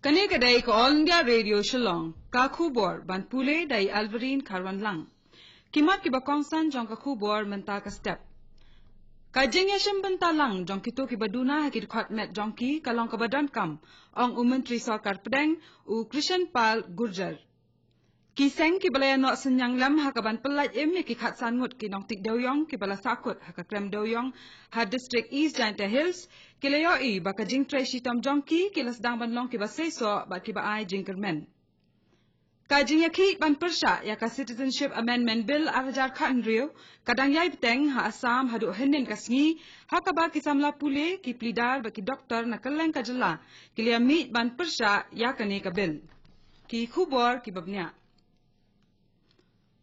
Kani kadai ko All India Radio Shillong, ka khubor ban pule dai Alvarin Karwan Lang. Kimat ki bakongsan jong ka khubor menta ka step. Ka jengyashim benta lang jong kito ki baduna hakit khot met jong ki kalong ka badan kam ong Menteri Sarkar Pedang u Krishan Pal Gurjar. Kiseng ki balaya no senyang lam hakaban pelat em ki khat sangut ki nong tik doyong ki bala sakut haka krem doyong ha district East Giant Hills ki layo I baka jing tre shitam jongki ki las dang ban long ki ba seso ba ki ba ai jingkermen. Ka jing yakhi ban persha ya ka Citizenship Amendment Bill arajar khan riu kadang yai beteng ha Assam hadu henin kasngi haka ba ki samla pule ki plidar ba ki doktor na kaleng ka jela ki lia mit ban persha ya kane ka bill. Ki khubor ki babnya.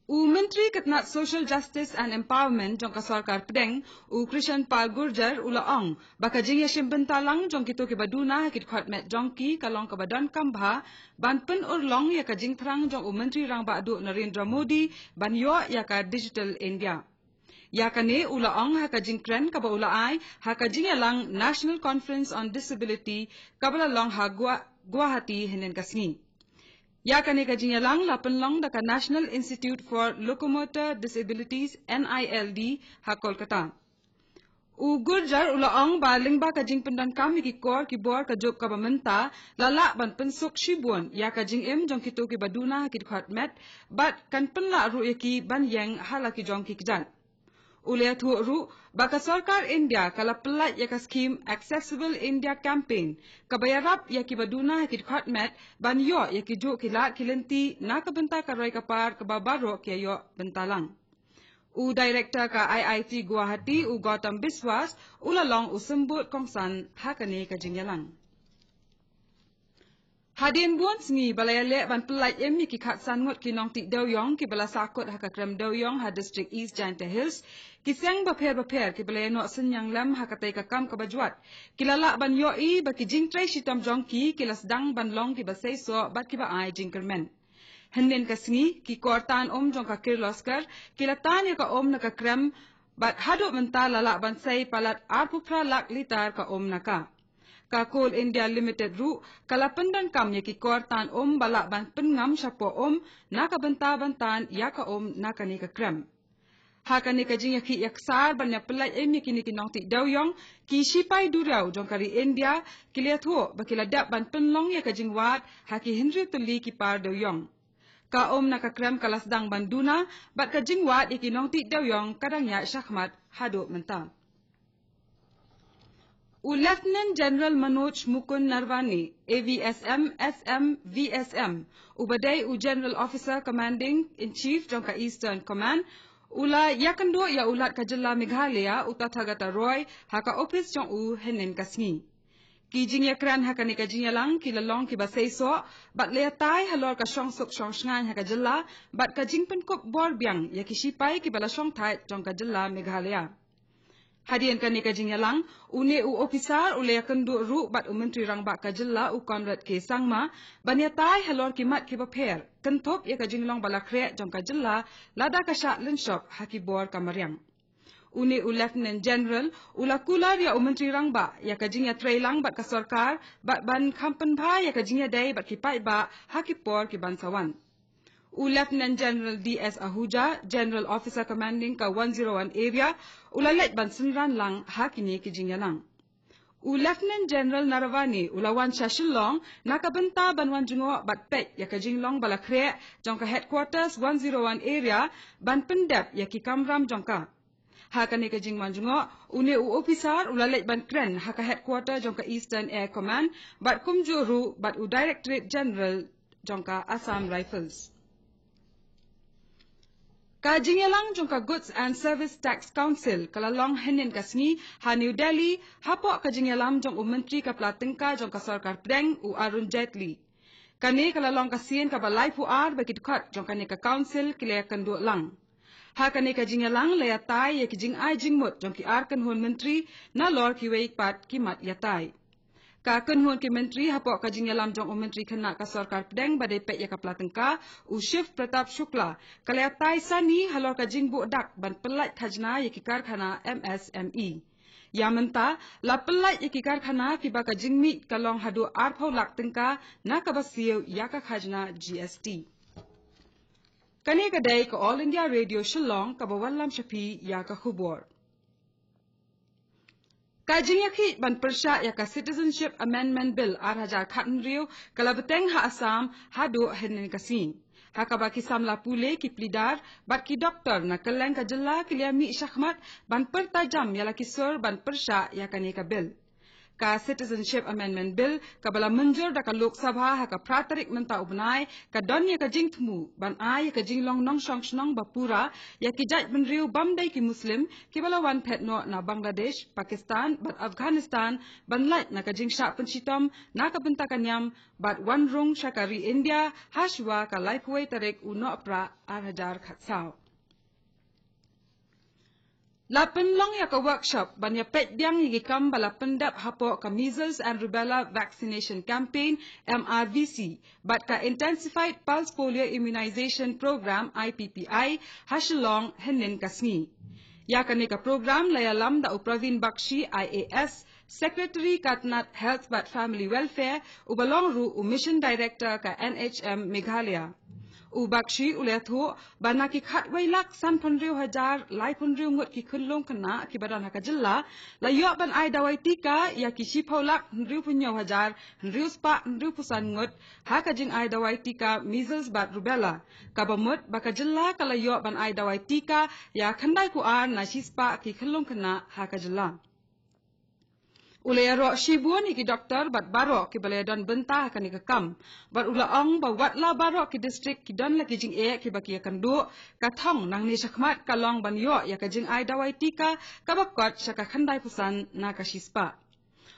U Menteri Ketnat Social Justice and Empowerment jong ka Sarkar Pedang u Krishan Pal Gurjar ulaong baka jingya shimbentalang jong kito ki baduna kit khot met jong ki kalong ka badan kambha ban pen urlong ya ka jing thrang jong u Menteri rang ba adu Narendra Modi ban yo ya ka Digital India. Ya kane ulaong ha ka jing kren ka ba ulaai ha ka jingya lang National Conference on Disability kabala long ha Guwahati henen kasngi. Ya kane ka jingya lang lapan long da ka National Institute for Locomotor Disabilities NILD ha Kolkata. U Gurjar ulaong ba lingba ka jing pendan kam ki kor ki bor ka job ka bamenta lala ban pensuk shibun ya ka jing em jong kito ki baduna ki khot met bat kan penla ru ki ban yang hala ki jong ki kjan. Ulia thu ru baka Sarkar India kala pelat ya ka scheme Accessible India Campaign kabayarap ya ki baduna ki khot met ban yo ya ki jo ki la kilenti na ka benta ka roi ka par ka babaro ki yo bentalang. U director ka IIT Guwahati u Gautam Biswas ulalong u sembut kongsan hakane ka jingyalang. Hadin buon sengi balaya le ban pelat emi ki khat sangut ki nong tik doyong ki bala sakut haka krem doyong ha district East Giant Hills ki seng baper ki balaya no senyang lam haka tai ka kam ka bajuat ki lala ban yo I ba ki jing trai shitam jong ki las dang ban long ki ba sei so bat ki ba ai jingkermen. Henin ka sengi ki kortan jong ka kirloskar ki latan ya ka na ka krem bat haduk menta lala ban sei palat arpupra lak litar ka na ka. Ka Coal India Limited ru kala pendan kam ya ki kortan bala ban pengam syapo naka benta bantan ya ka naka ni ka krem. Haka ni ka jing ya ki yaksar ban ya pelat emi kini ki nong tik doyong ki sipai durau jong kari India ki liat ho bakila dap ban penlong ya ka jing wat haki Henry tuli ki par doyong. Ka naka krem kalas dang banduna bat ka jing wat ya ki nong tik doyong kadang ya syakmat haduk menta. U Lieutenant General Manoj Mukund Narwani, AVSM, SM, VSM, u badai u General Officer Commanding in Chief jong ka Eastern Command, ula yakando ya ulat ka jela Meghalaya u Tathagata Roy haka office jong u henin kasngi. Ki jingya kran haka ni ka jingya lang ki lalong ki ba seiso, bat lea tai halor ka shong suk shong shngan haka jela, bat ka jing penkop bor biang ya ki sipai ki bala shong thai jong ka jela Meghalaya. Hadian kan ka jingya lang une u officer ule kandu ru bat u Menteri rang ba ka jilla u Conrad K Sangma banya tai halor ki mat ki ba pher kentop ya ka jinglong bala kre jong ka jilla lada ka sha linshop haki bor kamaryang une u Lieutenant General ula kular ya u Menteri rang ba ya ka jingya trailang bat ka sarkar bat ban kampen ba ya ka jingya dai bat ki pai ba haki por ki bansawan. U Lieutenant General D.S. Ahuja, General Officer Commanding ka 101 area, ulalet ban sinran lang hakini ki jingyalang. U Lieutenant General Naravani, ulawan Shashilong, nakabenta ban wanjungo bat pek ya ka jinglong balakre, jong ka headquarters 101 area, ban pendep ya ki kamram jong ka. Hakani ka jing wanjungo, une u officer ulalet ban kren haka headquarter jong ka Eastern Air Command, bat kumjuru bat u Directorate General jong ka Assam Rifles. Ka jingyalang jong ka Goods and Service Tax Council kalalong henin kasngi ha New Delhi hapo ka jingyalam jong u Menteri ka Platingka jong ka Sarkar Pedang u Arun Jaitley. Kani kalalong kasien ka balai pu ar bakit khat jong kani ka council kilaya kandu lang. Ha kani ka jingyalang laya tai ya ki jing ai jingmut jong ki ar kan hun Menteri na lor ki wei pat ki mat ya tai. Ka kanhun ki Menteri hapo ka jingyalam jong u Menteri kena ka Sarkar Pedang badai pek ya ka Platingka u Shiv Pratap Shukla kalaya tai sani halor ka jingbu dak ban pelat khajna ya ki karkhana MSME. Ya menta la pelai iki karkhana ki baka jingmi kalong hadu arphau lak tengka na kabasiu ya ka khajna GST. Kani kadai ka All India Radio Shillong ka bawallam shapi ya ka khubor. Kajing yakhi ban persya ya ka Citizenship Amendment Bill 2000 riu kala beteng ha Assam hadu henin kasin. Hakabaki samla pule ki plidar bat ki doktor na keleng ka jela kiliami syahmat ban pertajam yala kisur ban persya ya kani ka bill. Ka Citizenship Amendment Bill kabala menjur da ka Lok Sabha ha ka pratarik menta ubnai ka don ya ka jing tmu ban ai ka jing long nong shong shnong bapura ya ki jaj ban riu bamdai ki muslim ki bala wan petno na Bangladesh, Pakistan, bat Afghanistan ban lait na ka jing syak pensitom na ka bentakanyam bat wan rung syakari India hashwa ka laipuai tarik uno pra arhajar khatsau. La penlong ya ka workshop ban ya pet diang yi kam bala pendap hapo ka measles and rubella vaccination campaign MRVC bat ka intensified pulse polio immunization program IPPI hasilong henin kasni. Ya kani ka program layalam da Upravin Bakshi IAS Secretary Katnat Health but Family Welfare ubalong ru mission director ka NHM Meghalaya. Ubakshi uletho banaki khatwai lak san punriu hajar lai punriu ngot ki khunlong kana ki badan hakajilla la yo ban ai dawai tika ya ki shipau lak riu punyo hajar riu spa riu pusan ngot hakajing ai dawai tika measles bat rubella kabamut bakajilla kala yo ban ai dawai tika ya khandai ku ar na shispa ki khunlong kana hakajilla. Ulaya ro shibun iki doktor bat barok ki balaya don bentah kani kekam. Bat ula ong ba watla barok ki distrik ki don lagi jing ki baki akan du kathong nang ni syakmat kalong ban yo ya ka jing ai dawai tika kabakot syaka khandai pusan na ka shispa.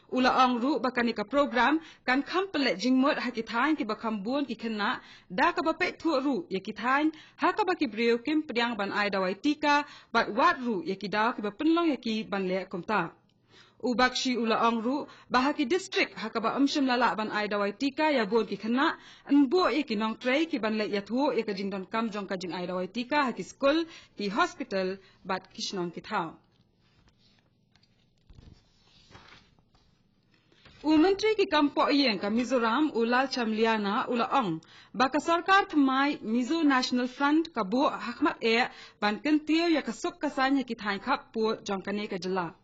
Ula ong ru bakani ka program kan kham pelet jingmut hakithain ki bakam buon ki kena da ka bapet thu ru ya kithain ha ka baki breu kim pediang ban ai dawai tika bat wat ru ya ki daw ki bapenlong ya ki ban le komta. Ubakshi ula ongru bahaki distrik hakaba amshim lala ban ai dawai tika ya bon ki khana anbo e ki nong trei ki ban le yathu e ka jingdon kam jong ka jing ai dawai tika haki school ki hospital bat kishnong ki thau. Menteri ki kampo iyeng ka Mizoram ulal chamliana ula ong baka sarkar thamai Mizo National Front ka bo hakmat e ban kentio ya kasuk kasanya ki thain khap pu jong kane ka jela.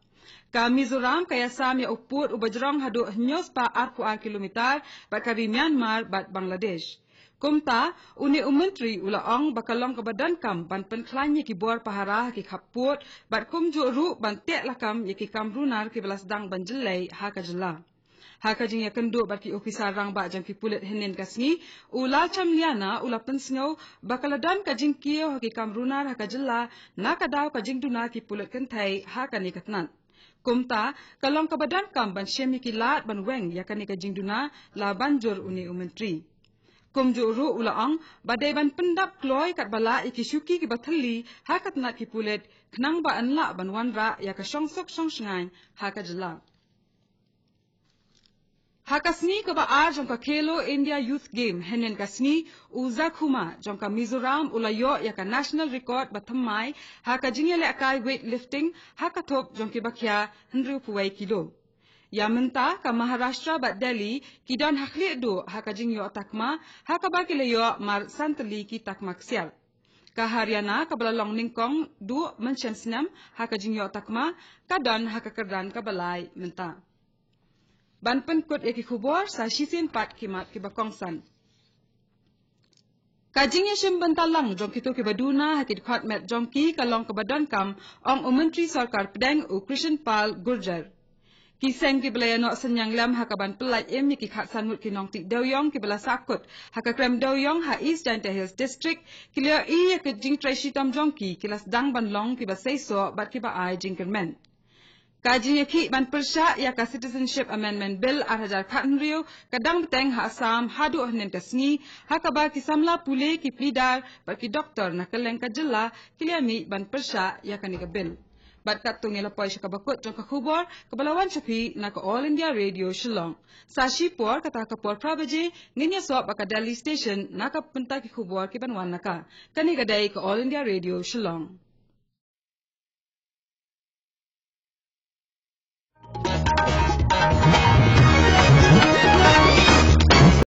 Ka Mizoram kaya Assam ya uput ubajrong hadu hnyos pa 4 kilometer bat kari Myanmar bat Bangladesh. Kumta uni menteri ula ong bakalong ka badan kam ban penklanya ki bor pahara ki khaput bat kumju ru ban tek lakam ya ki kamrunar ki belas dang ban jelai ha ka jela. Haka jing ya kendo baki ofisar rang ba jang ki pulet henin kasni ula chamliana ula pensngau bakaladan ka jing kiyo haki kamrunar haka jela na ka daw ka jing duna ki pulet kentai haka ni katnan. Kumta kalong ka badan kam ban syemi ki lat ban weng ya kani ka jing duna la banjur uni menteri. Kumju ru ula ong badai ban pendap kloy kat bala iki syuki ki bathali hakat nat ki pulet knang ba anla ban wanra ya ka shongsok shongsngai haka jela. Hakasni ka ba ar jong ka Khelo India Youth Game henen kasni uzakhuma jong ka Mizoram ulayo ya ka national record bathamai haka jingle akai weightlifting haka thop jong ki bakya 100 kilo. Ya menta ka Maharashtra bat Delhi ki don hakli do haka jingyo takma haka ba ki leyo mar santali ki takmak sial. Ka Haryana ka balalong ningkong du menchen snam haka jingyo takma ka don haka kerdan ka balai menta. Ban penkut eki khubor sa shisin pat kimat ki bakongsan. Kajing ya shim bentalang jong kito ki baduna hakit khot met jong ki kalong ka badan kam ong menteri sarkar pedang u Krishan Pal Gurjar. Kiseng ki belaya no senyang lam hakaban pelaj em ki khat sanmut ki nong tik doyong ki bela sakut haka krem doyong ha East Janta Hills District kilia i ke jing trai shitam jong ki kilas dang ban long ki ba seiso bat ki ba ai jingkermen. Kaji ki ban persya ya ka Citizenship Amendment Bill 2000 riu kadang beteng ha Assam hadu hnen kasni hakaba ki samla pule ki plidar ba ki doktor na keleng ka jela kiliami ban persya ya ka ni ka bill. Bat katung ila poy ka bakut jong ka khubor kabalawan chapi na ka All India Radio Shillong. Sa shipor kata ka por prabaje nginya so ba ka Delhi station na ka punta ki khubor ki banwan naka. Kani gadai ka All India Radio Shillong.